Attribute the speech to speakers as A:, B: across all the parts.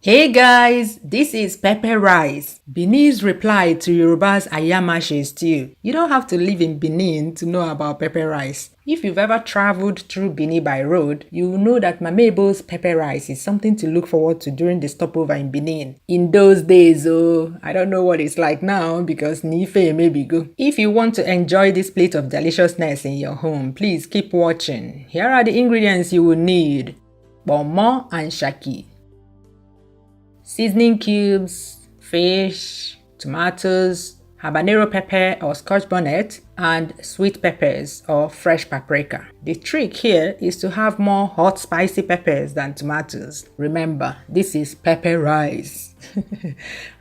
A: Hey guys, this is Pepper Rice. Benin's reply to Yoruba's Ayamashi stew. You don't have to live in Benin to know about pepper rice. If you've ever traveled through Benin by road, you will know that Mama Ebo's pepper rice is something to look forward to during the stopover in Benin. In those days, I don't know what it's like now because Nife may be good. If you want to enjoy this plate of deliciousness in your home, please keep watching. Here are the ingredients you will need: Bomo and shaki, seasoning cubes, fish, tomatoes, habanero pepper or scotch bonnet, and sweet peppers or fresh paprika. The trick here is to have more hot spicy peppers than tomatoes. Remember, this is pepper rice.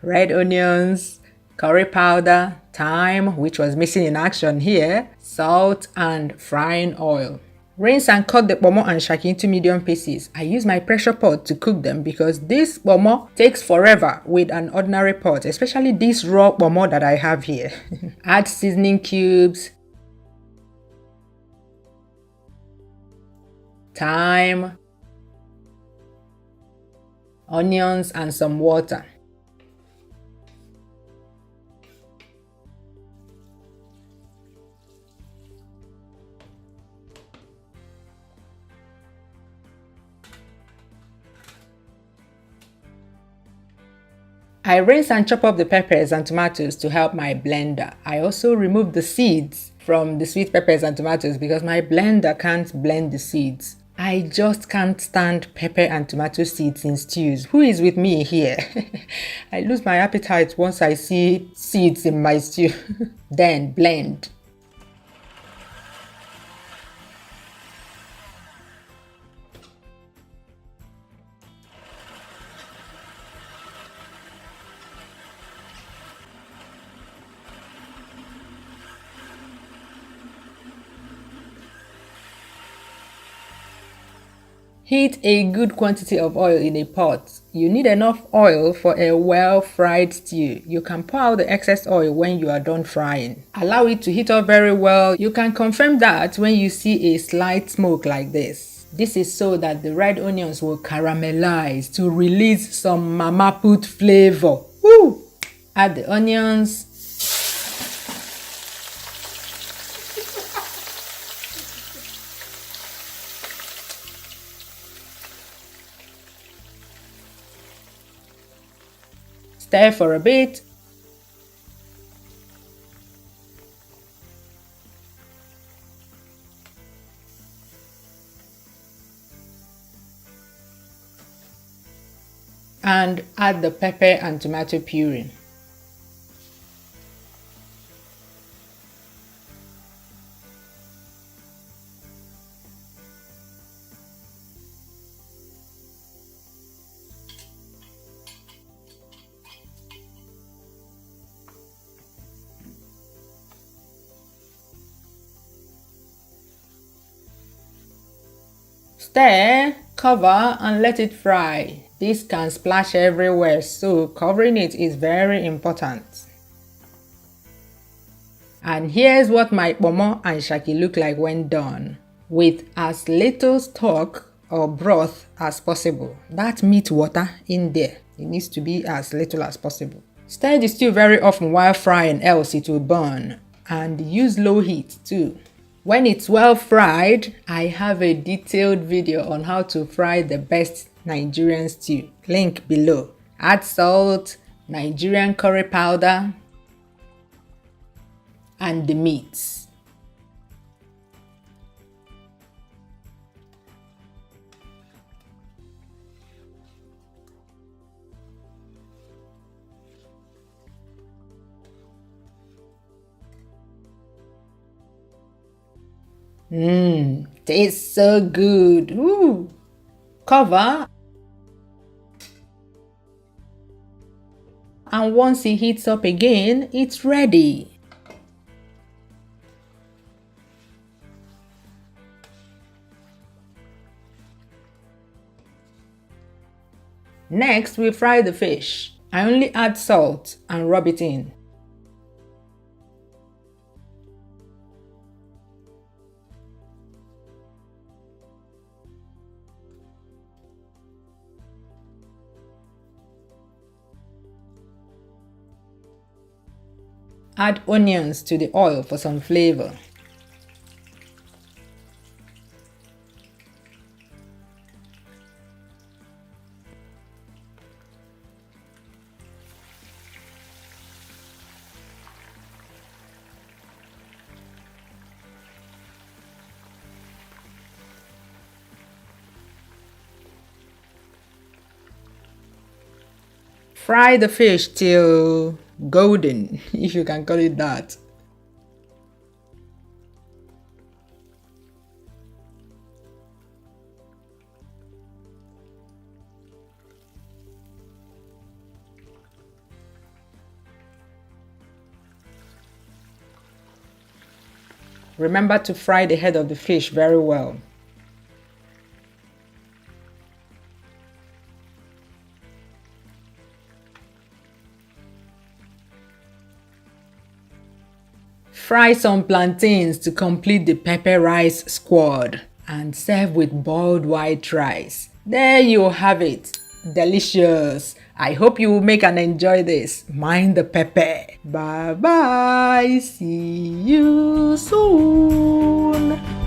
A: Red onions, curry powder, thyme, which was missing in action here, salt, and frying oil. Rinse and cut the pomo and shaki into medium pieces. I use my pressure pot to cook them because this pomo takes forever with an ordinary pot, especially this raw pomo that I have here. Add seasoning cubes, thyme, onions, and some water. I rinse and chop up the peppers and tomatoes to help my blender. I also remove the seeds from the sweet peppers and tomatoes because my blender can't blend the seeds. I just can't stand pepper and tomato seeds in stews. Who is with me here? I lose my appetite once I see seeds in my stew. Then blend. Heat a good quantity of oil in a pot. You need enough oil for a well-fried stew. You can pour out the excess oil when you are done frying. Allow it to heat up very well. You can confirm that when you see a slight smoke like this. This is so that the red onions will caramelize to release some mama put flavor. Woo! Add the onions. Stir for a bit. And add the pepper and tomato puree. Stir, cover, and let it fry. This can splash everywhere, so covering it is very important. And here's what my pomo and shaki look like when done. With as little stock or broth as possible. That meat water in there, it needs to be as little as possible. Stir the stew very often while frying, else it will burn. And use low heat too. When it's well fried, I have a detailed video on how to fry the best Nigerian stew. Link below. Add salt, Nigerian curry powder, and the meats. Tastes so good. Ooh. Cover. And once it heats up again, it's ready. Next, we fry the fish. I only add salt and rub it in. Add onions to the oil for some flavor. Fry the fish till golden, if you can call it that. Remember to fry the head of the fish very well. Fry some plantains to complete the pepper rice squad and serve with boiled white rice. There you have it. Delicious. I hope you will make and enjoy this. Mind the pepper. Bye bye. See you soon.